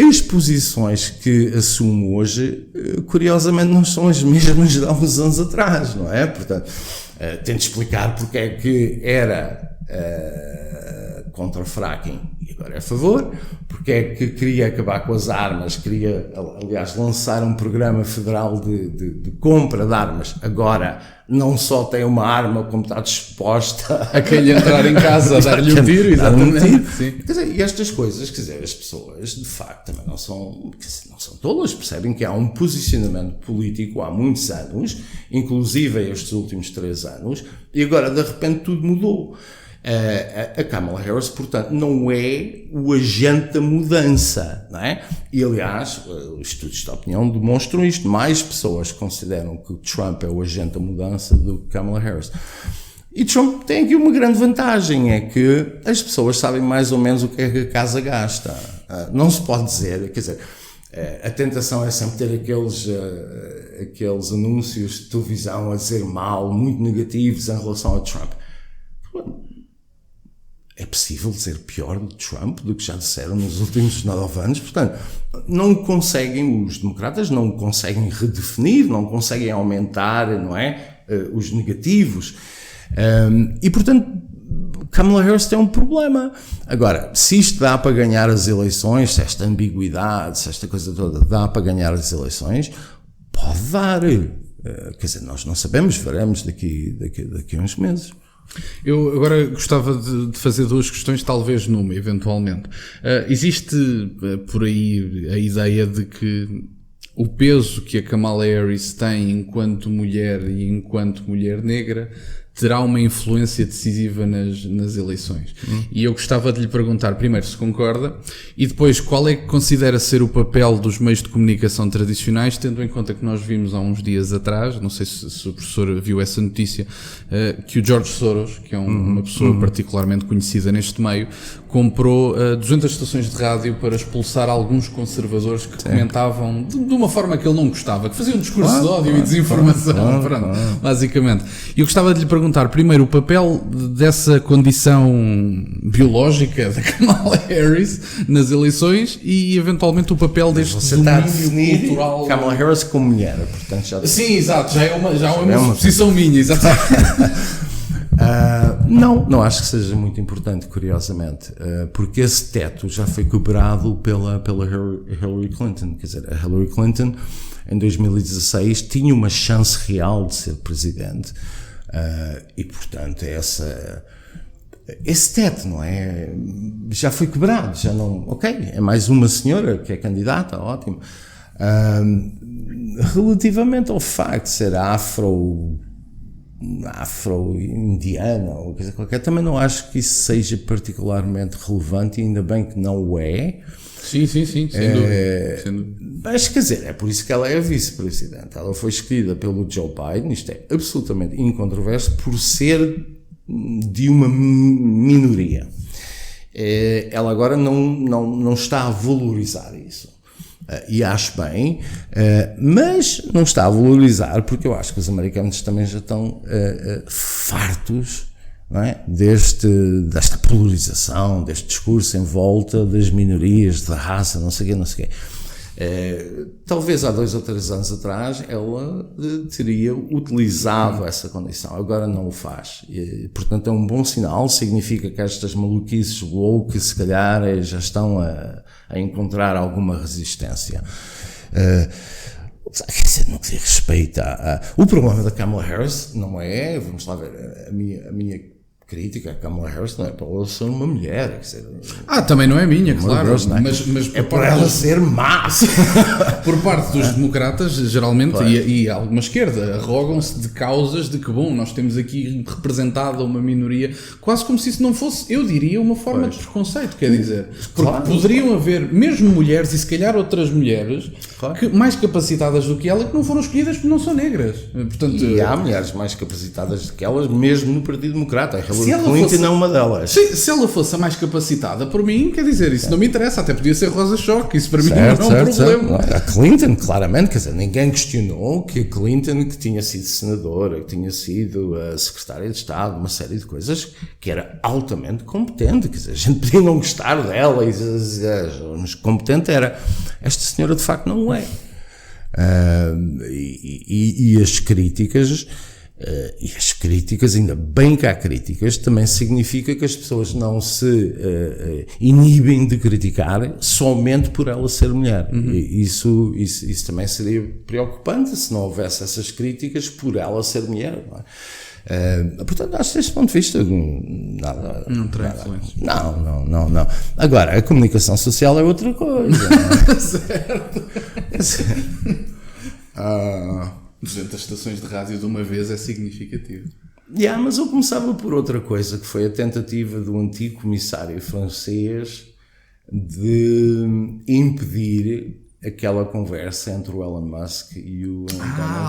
B: as posições que assume hoje, curiosamente, não são as mesmas de há uns anos atrás, não é? Portanto, tenta explicar porque é que era contra o fracking e agora é a favor, porque é que queria acabar com as armas, queria, aliás, lançar um programa federal de compra de armas, agora não só tem uma arma, como está disposta
A: a quem lhe entrar em casa a dar-lhe um tiro, exatamente.
B: Sim. Quer dizer, e estas coisas, quer dizer, as pessoas, de facto, também não são tolas, percebem que há um posicionamento político há muitos anos, inclusive estes últimos 3 anos, e agora, de repente, tudo mudou. A Kamala Harris, portanto, não é o agente da mudança, não é? E, aliás, os estudos de opinião demonstram isto. Mais pessoas consideram que o Trump é o agente da mudança do que Kamala Harris. E Trump tem aqui uma grande vantagem, é que as pessoas sabem mais ou menos o que é que a casa gasta. Não se pode dizer, quer dizer, a tentação é sempre ter aqueles anúncios de televisão a dizer mal, muito negativos em relação a Trump. É possível dizer pior do Trump do que já disseram nos últimos 9 anos? Portanto, não conseguem, os democratas não conseguem redefinir, não conseguem aumentar, não é? Os negativos. E, portanto, Kamala Harris tem um problema. Agora, se isto dá para ganhar as eleições, se esta ambiguidade, se esta coisa toda dá para ganhar as eleições, pode dar. Quer dizer, nós não sabemos, veremos daqui a uns meses.
A: Eu agora gostava de fazer 2 questões, talvez numa, eventualmente. Existe por aí a ideia de que o peso que a Kamala Harris tem enquanto mulher e enquanto mulher negra terá uma influência decisiva nas eleições. E eu gostava de lhe perguntar, primeiro, se concorda, e depois, qual é que considera ser o papel dos meios de comunicação tradicionais, tendo em conta que nós vimos há uns dias atrás, não sei se o professor viu essa notícia, que o George Soros, que é uma pessoa particularmente conhecida neste meio, comprou 200 estações de rádio para expulsar alguns conservadores que comentavam de uma forma que ele não gostava, que faziam um discurso de ódio e desinformação, basicamente. E eu gostava de lhe perguntar, primeiro, o papel dessa condição biológica da Kamala Harris nas eleições e, eventualmente, o papel deste domínio cultural.
B: Kamala Harris como mulher, portanto já...
A: Sim, exato, já é uma posição minha, exatamente.
B: Não acho que seja muito importante, curiosamente, porque esse teto já foi quebrado pela Hillary Clinton. Quer dizer, a Hillary Clinton, em 2016, tinha uma chance real de ser presidente, e, portanto, esse teto, não é? Já foi quebrado, já não... Ok, é mais uma senhora que é candidata, ótimo. Relativamente ao facto de ser afro-indiana ou coisa qualquer, também não acho que isso seja particularmente relevante e ainda bem que não o é.
A: Sim, sem dúvida.
B: Mas, quer dizer, é por isso que ela é a vice-presidente. Ela foi escolhida pelo Joe Biden, isto é absolutamente incontroverso, por ser de uma minoria. Ela agora não está a valorizar isso. E acho bem, mas não está a valorizar porque eu acho que os americanos também já estão fartos, não é? Desta polarização, deste discurso em volta das minorias, da raça, não sei o quê. Talvez há 2 ou 3 anos atrás ela teria utilizado essa condição, agora não o faz. E, portanto, é um bom sinal, significa que estas maluquices woke se calhar já estão a encontrar alguma resistência. No que diz respeito o problema da Kamala Harris não é, vamos lá ver, a minha crítica a Kamala Harris não é para ela ser uma mulher. Quer dizer,
A: também não é minha, claro.
B: Deus, não é?
A: Mas
B: é por ela ser má.
A: Por parte dos democratas, geralmente, e alguma esquerda, arrogam-se de causas de que, bom, nós temos aqui representada uma minoria, quase como se isso não fosse, eu diria, uma forma de preconceito, quer dizer. Porque poderiam haver, mesmo mulheres, e se calhar outras mulheres, mais capacitadas do que ela, que não foram escolhidas porque não são negras. Portanto,
B: e há mulheres mais capacitadas do que elas, mesmo no Partido Democrata. A Hillary Clinton é uma delas.
A: Se ela fosse a mais capacitada, por mim, quer dizer, isso não me interessa, até podia ser Rosa Choque, isso para mim não é um problema.
B: A Clinton, claramente, quer dizer, ninguém questionou que a Clinton, que tinha sido senadora, que tinha sido secretária de Estado, uma série de coisas, que era altamente competente, quer dizer, a gente podia não gostar dela, mas competente era. Esta senhora, de facto, não é. E as críticas... e as críticas, ainda bem que há críticas, também significa que as pessoas não se inibem de criticar somente por ela ser mulher. E isso também seria preocupante se não houvesse essas críticas por ela ser mulher. Não é? Portanto, acho que deste ponto de vista nada.
A: Não terá influência.
B: Não. Agora, a comunicação social é outra coisa.
A: Certo. 200 estações de rádio de uma vez é significativo.
B: Mas eu começava por outra coisa, que foi a tentativa do antigo comissário francês de impedir aquela conversa entre o Elon Musk e o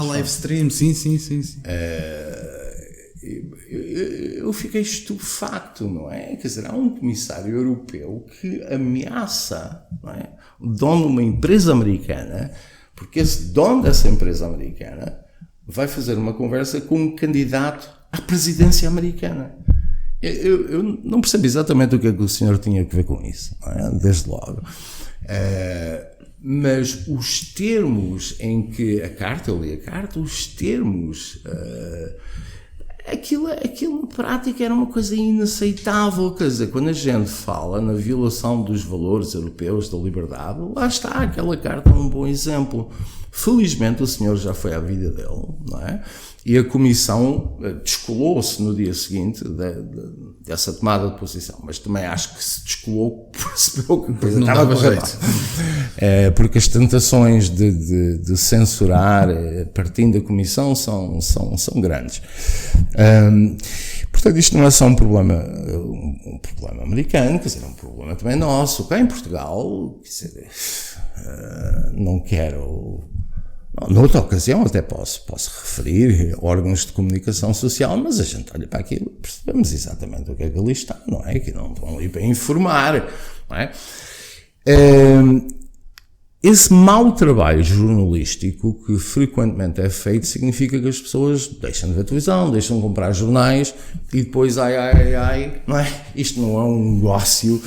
A: live stream, sim.
B: Eu fiquei estupefacto, não é? Quer dizer, há um comissário europeu que ameaça, não é, o dono de uma empresa americana, porque esse dono dessa empresa americana vai fazer uma conversa com um candidato à presidência americana. Eu não percebo exatamente o que é que o senhor tinha a ver com isso, não é? Desde logo. Mas os termos em que a carta, eu li a carta, os termos... Aquilo na prática era uma coisa inaceitável, quer dizer, quando a gente fala na violação dos valores europeus da liberdade, lá está, aquela carta é um bom exemplo. Felizmente o senhor já foi à vida dele, não é? E a Comissão descolou-se no dia seguinte dessa tomada de posição, mas também acho que se descolou, percebeu que a coisa estava a correr mal. Porque as tentações de censurar partindo da Comissão são grandes. Portanto, isto não é só um problema americano, quer dizer, é um problema também nosso. Cá em Portugal, quer dizer, não quero... Noutra ocasião até posso referir órgãos de comunicação social, mas a gente olha para aquilo e percebemos exatamente o que é que ali está, não é? Que não estão ali para informar, não é? Esse mau trabalho jornalístico que frequentemente é feito significa que as pessoas deixam de ver televisão, deixam de comprar jornais e depois, não é? Isto não é um negócio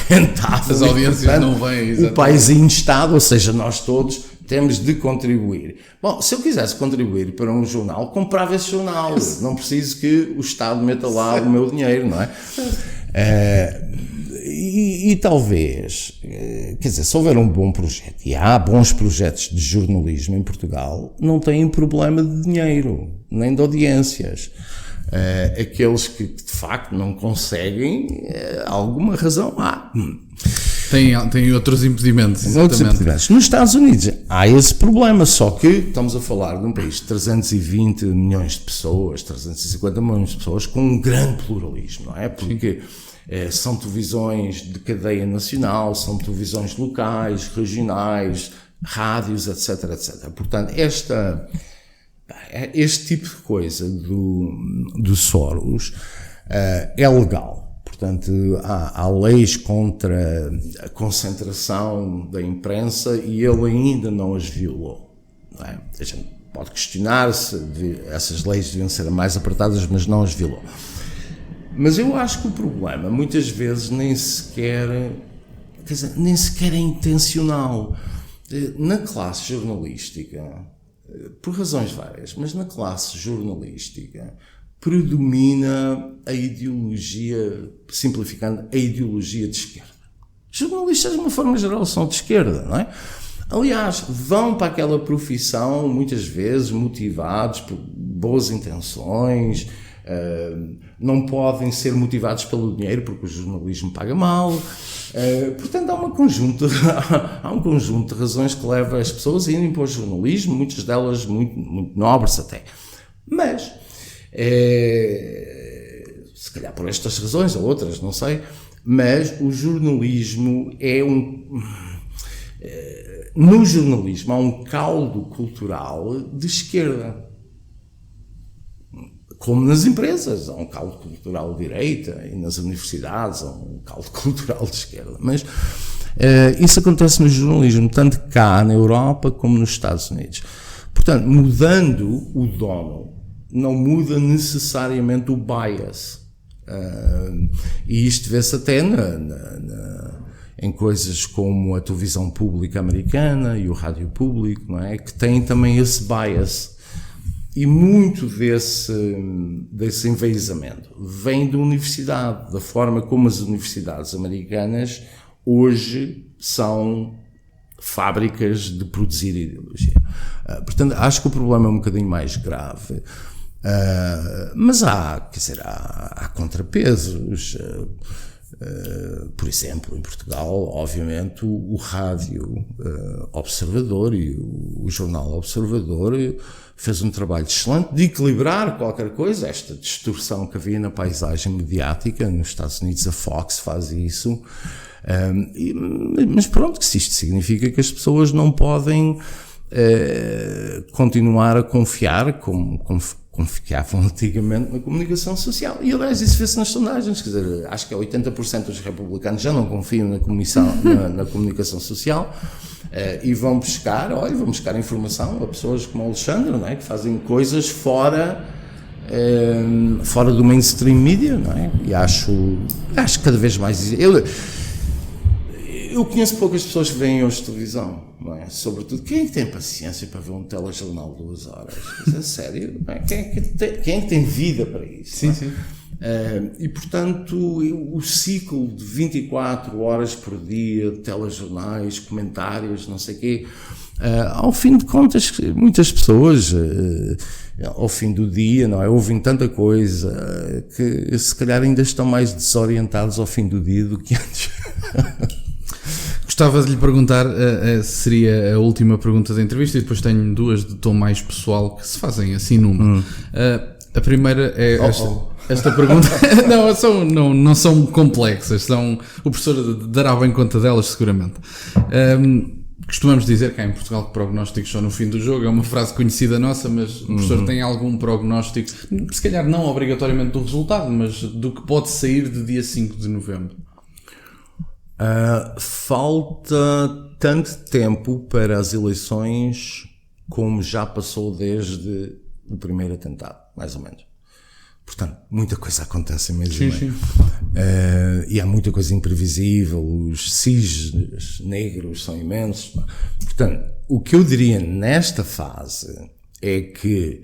B: rentável.
A: As audiências não vêm, exatamente.
B: O paizinho Estado, ou seja, nós todos temos de contribuir. Bom, se eu quisesse contribuir para um jornal, comprava esse jornal. Não preciso que o Estado meta lá o meu dinheiro, não é? E talvez, quer dizer, se houver um bom projeto, e há bons projetos de jornalismo em Portugal, não têm problema de dinheiro, nem de audiências. Aqueles que de facto não conseguem, alguma razão há.
A: Tem outros impedimentos, exatamente.
B: Nos Estados Unidos há esse problema, só que estamos a falar de um país de 320 milhões de pessoas, 350 milhões de pessoas, com um grande pluralismo, não é? Porque são televisões de cadeia nacional, são televisões locais, regionais, rádios, etc, etc. Portanto, este tipo de coisa do Soros é legal. Portanto, há leis contra a concentração da imprensa e ele ainda não as violou. Não é? A gente pode questionar se essas leis deviam ser mais apertadas, mas não as violou. Mas eu acho que o problema, muitas vezes, nem sequer é intencional. Na classe jornalística, por razões várias, mas na classe jornalística, predomina a ideologia, simplificando, a ideologia de esquerda. Os jornalistas, de uma forma geral, são de esquerda, não é? Aliás, vão para aquela profissão, muitas vezes, motivados por boas intenções, não podem ser motivados pelo dinheiro porque o jornalismo paga mal. Portanto, há um conjunto de razões que leva as pessoas a irem para o jornalismo, muitas delas muito, muito nobres até. Mas, se calhar por estas razões ou outras, não sei, mas o jornalismo no jornalismo há um caldo cultural de esquerda. Como nas empresas, há um caldo cultural de direita, e nas universidades há um caldo cultural de esquerda. Mas isso acontece no jornalismo, tanto cá na Europa como nos Estados Unidos. Portanto, mudando o dono, não muda necessariamente o bias. E isto vê-se até em coisas como a televisão pública americana e o rádio público, não é? Que têm também esse bias. E muito desse enviesamento vem da universidade, da forma como as universidades americanas hoje são fábricas de produzir ideologia. Portanto, acho que o problema é um bocadinho mais grave. Mas há contrapesos. Por exemplo, em Portugal, obviamente, o rádio Observador e o jornal Observador fez um trabalho excelente de equilibrar qualquer coisa, esta distorção que havia na paisagem mediática. Nos Estados Unidos a Fox faz isso, mas pronto, que se isto significa que as pessoas não podem continuar a confiar como confiavam antigamente na comunicação social. E aliás isso vê-se nas sondagens, quer dizer, acho que 80% dos republicanos já não confiam na comunicação social, e vão buscar informação a pessoas como o Alexandre, não é? Que fazem coisas fora do mainstream media, não é? E acho cada vez mais... Eu conheço poucas pessoas que veem hoje televisão, não é? Sobretudo, quem é que tem paciência para ver um telejornal de 2 horas? Isso é sério? Não é? Quem é que tem vida para isso?
A: Sim, sim.
B: E, portanto, o ciclo de 24 horas por dia, telejornais, comentários, não sei o quê, ao fim de contas, muitas pessoas, ao fim do dia, não é? Ouvem tanta coisa que, se calhar, ainda estão mais desorientados ao fim do dia do que antes.
A: Gostava de lhe perguntar, seria a última pergunta da entrevista, e depois tenho 2 de tom mais pessoal que se fazem assim numa. A primeira é esta pergunta. não são complexas, o professor dará bem conta delas seguramente. Costumamos dizer cá em Portugal que prognósticos só no fim do jogo, é uma frase conhecida nossa, mas o professor tem algum prognóstico, se calhar não obrigatoriamente do resultado, mas do que pode sair de dia 5 de novembro?
B: Falta tanto tempo para as eleições como já passou desde o primeiro atentado, mais ou menos. Portanto, muita coisa acontece mesmo. Sim. E há muita coisa imprevisível, os cisnes negros são imensos. Portanto, o que eu diria nesta fase é que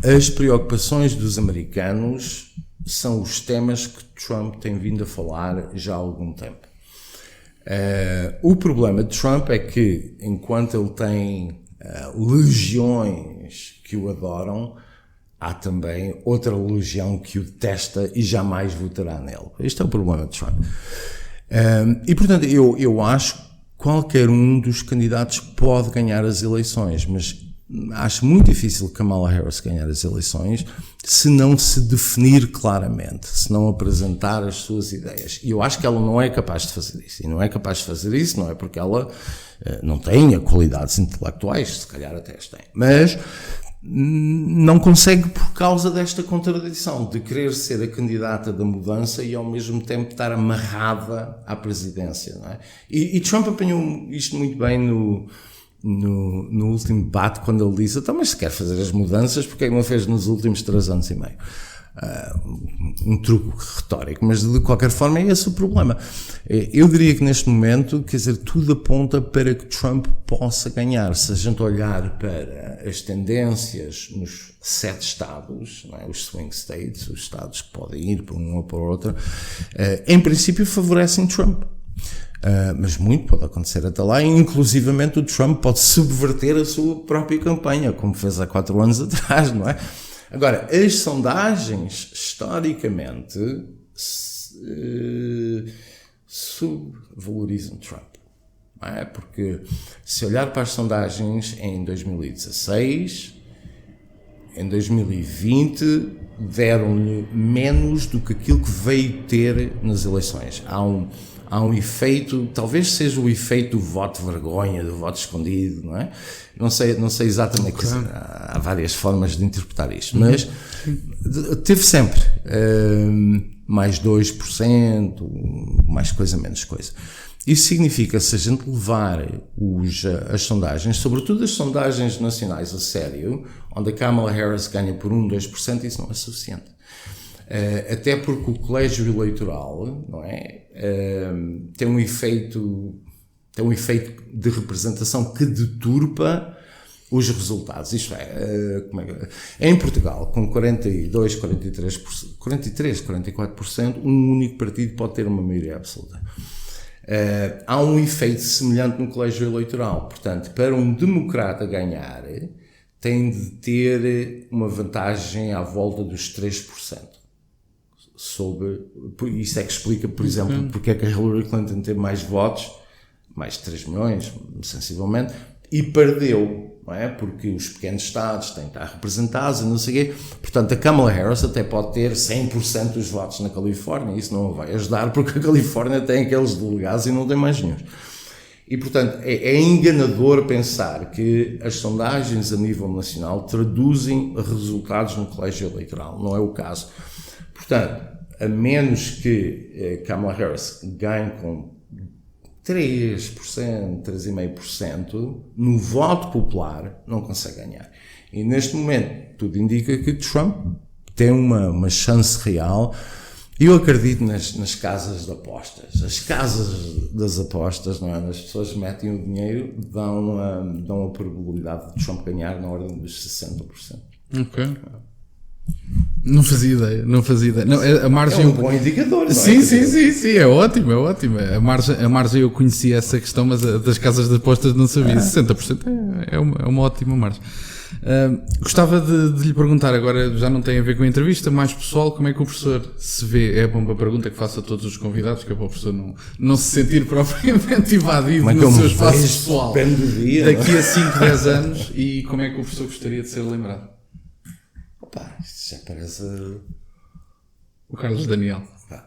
B: as preocupações dos americanos são os temas que Trump tem vindo a falar já há algum tempo. O problema de Trump é que, enquanto ele tem legiões que o adoram, há também outra legião que o detesta e jamais votará nele. Este é o problema de Trump. E, portanto, eu acho que qualquer um dos candidatos pode ganhar as eleições, mas acho muito difícil Kamala Harris ganhar as eleições se não se definir claramente, se não apresentar as suas ideias. E eu acho que ela não é capaz de fazer isso. E não é capaz de fazer isso, não é porque ela não tenha qualidades intelectuais, se calhar até as tem, mas não consegue por causa desta contradição de querer ser a candidata da mudança e ao mesmo tempo estar amarrada à presidência, não é? E Trump apanhou isto muito bem no último debate, quando ele disse: então, mas se quer fazer as mudanças, porque é que não fez nos últimos 3 anos e meio? Um truque retórico, mas de qualquer forma é esse o problema. Eu diria que neste momento, quer dizer, tudo aponta para que Trump possa ganhar. Se a gente olhar para as tendências nos 7 estados, não é? Os swing states, os estados que podem ir para um ou para o outro, em princípio favorecem Trump. Mas muito pode acontecer até lá, e inclusivamente o Trump pode subverter a sua própria campanha, como fez há 4 anos atrás, não é? Agora, as sondagens, historicamente, subvalorizam Trump. Não é? Porque se olhar para as sondagens em 2016, em 2020, deram-lhe menos do que aquilo que veio ter nas eleições. Há um efeito, talvez seja o efeito do voto vergonha, do voto escondido, não é? Não sei exatamente, okay. Há várias formas de interpretar isto, mas teve sempre mais 2%, mais coisa, menos coisa. Isso significa, se a gente levar as sondagens, sobretudo as sondagens nacionais a sério, onde a Kamala Harris ganha por 2%, isso não é suficiente. Até porque o colégio eleitoral, não é, tem um efeito de representação que deturpa os resultados. Isto em Portugal, com 44%, um único partido pode ter uma maioria absoluta. Há um efeito semelhante no colégio eleitoral. Portanto, para um democrata ganhar, tem de ter uma vantagem à volta dos 3%. Isso é que explica, por exemplo, porque é que a Hillary Clinton teve mais votos, mais de 3 milhões, sensivelmente, e perdeu, não é? Porque os pequenos estados têm que estar representados e não sei o quê. Portanto, a Kamala Harris até pode ter 100% dos votos na Califórnia, isso não vai ajudar, porque a Califórnia tem aqueles delegados e não tem mais nenhum. E, portanto, é enganador pensar que as sondagens a nível nacional traduzem resultados no colégio eleitoral. Não é o caso. Portanto, a menos que Kamala Harris ganhe com 3%, 3,5%, no voto popular não consegue ganhar. E neste momento tudo indica que Trump tem uma chance real. Eu acredito nas casas de apostas. As casas das apostas, não é? As pessoas metem o dinheiro, dão a probabilidade de Trump ganhar na ordem dos 60%.
A: Ok. Não fazia ideia. Não, a margem
B: é um bom indicador, não é?
A: Sim, é ótimo. A margem eu conhecia essa questão, mas das casas de apostas não sabia. 60% é uma ótima margem. Gostava de lhe perguntar, agora já não tem a ver com a entrevista, mais pessoal, como é que o professor se vê? É uma pergunta que faço a todos os convidados, que é para o professor não se sentir propriamente invadido no seu espaço pessoal. Daqui a 5, 10 anos, e como é que o professor gostaria de ser lembrado?
B: Opa, isto já parece...
A: O Carlos Daniel.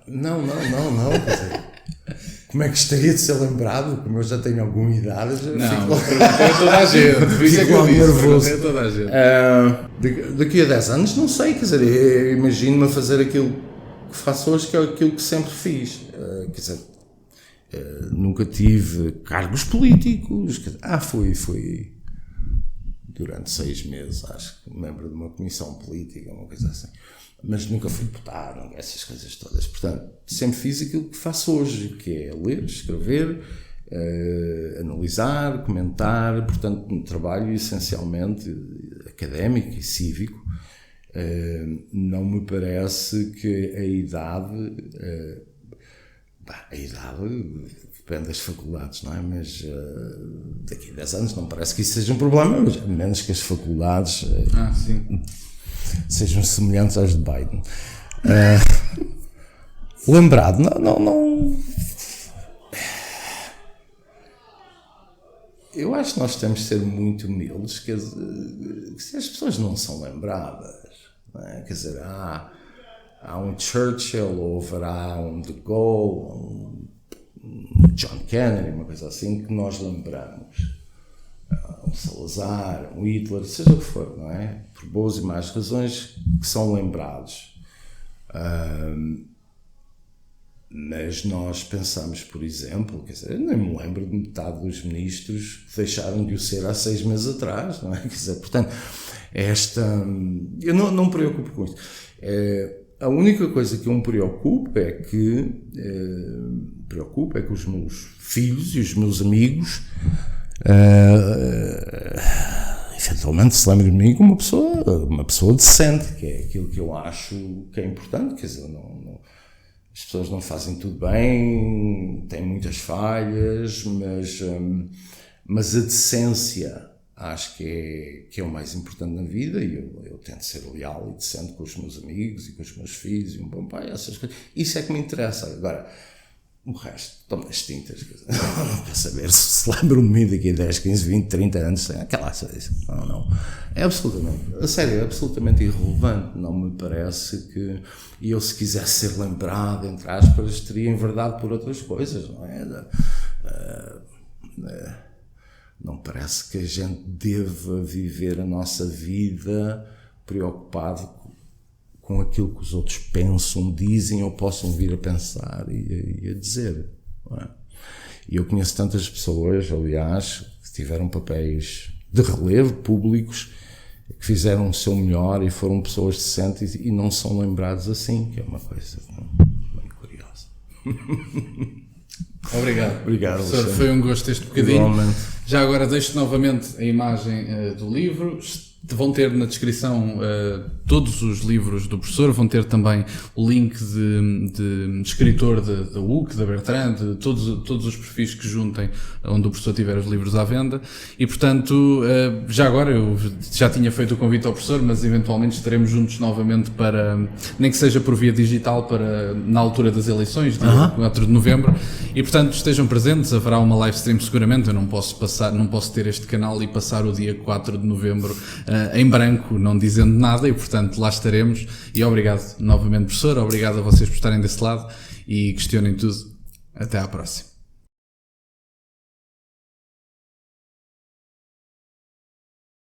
B: Não. Quer dizer, como é que gostaria de ser lembrado? Como eu já tenho alguma idade, já
A: não, é toda a gente.
B: Fico nervoso.
A: É toda a gente.
B: Daqui a 10 anos, não sei, quer dizer, eu imagino-me a fazer aquilo que faço hoje, que é aquilo que sempre fiz. Quer dizer, nunca tive cargos políticos. Fui durante 6 meses, acho que membro de uma comissão política, uma coisa assim. Mas nunca fui deputado, essas coisas todas. Portanto, sempre fiz aquilo que faço hoje, que é ler, escrever, analisar, comentar. Portanto, um trabalho essencialmente académico e cívico. Não me parece que a idade depende das faculdades, não é? Mas daqui a 10 anos não parece que isso seja um problema, mas a menos que as faculdades sejam semelhantes às de Biden. Lembrado, não. Eu acho que nós temos de ser muito humildes, que se as pessoas não são lembradas, não é? Quer dizer, há um Churchill, ou haverá um De Gaulle, um John Kennedy, uma coisa assim, que nós lembramos. Um Salazar, um Hitler, seja o que for, não é? Por boas e más razões que são lembrados. Mas nós pensamos, por exemplo, quer dizer, eu nem me lembro de metade dos ministros que deixaram de o ser há 6 meses atrás, não é? Quer dizer, portanto, eu não me preocupo com isso. A única coisa que eu me preocupo é que os meus filhos e os meus amigos eventualmente se lembrem de mim como uma pessoa decente, que é aquilo que eu acho que é importante. Quer dizer, as pessoas não fazem tudo bem, têm muitas falhas, mas a decência acho que é o mais importante na vida, e eu tento ser leal e decente com os meus amigos e com os meus filhos, e um bom pai, essas coisas. Isso é que me interessa. Agora, o resto, tomo as tintas, para saber se lembram de mim daqui a 10, 15, 20, 30 anos, aquela não. É absolutamente, a sério, é absolutamente irrelevante. Não me parece que eu, se quisesse ser lembrado, entre aspas, teria enverdado por outras coisas, não é? Não parece que a gente deva viver a nossa vida preocupado com aquilo que os outros pensam, dizem ou possam vir a pensar e a dizer. Não é? E eu conheço tantas pessoas, aliás, que tiveram papéis de relevo públicos, que fizeram o seu melhor e foram pessoas decentes e não são lembrados assim, que é uma coisa bem curiosa.
A: Obrigado.
B: Obrigado,
A: professor. Foi um gosto este bocadinho.
B: Igualmente.
A: Já agora deixo novamente a imagem do livro. Vão ter na descrição todos os livros do professor, vão ter também o link de escritor da UC, da Bertrand, de todos os perfis que juntem onde o professor tiver os livros à venda. E, portanto, já agora, eu já tinha feito o convite ao professor, mas eventualmente estaremos juntos novamente para, nem que seja por via digital, na altura das eleições, dia 4 de novembro. E, portanto, estejam presentes, haverá uma live stream seguramente. Eu não posso ter este canal e passar o dia 4 de novembro em branco, não dizendo nada, e portanto lá estaremos. E obrigado novamente, professor, obrigado a vocês por estarem desse lado e questionem tudo. Até à próxima.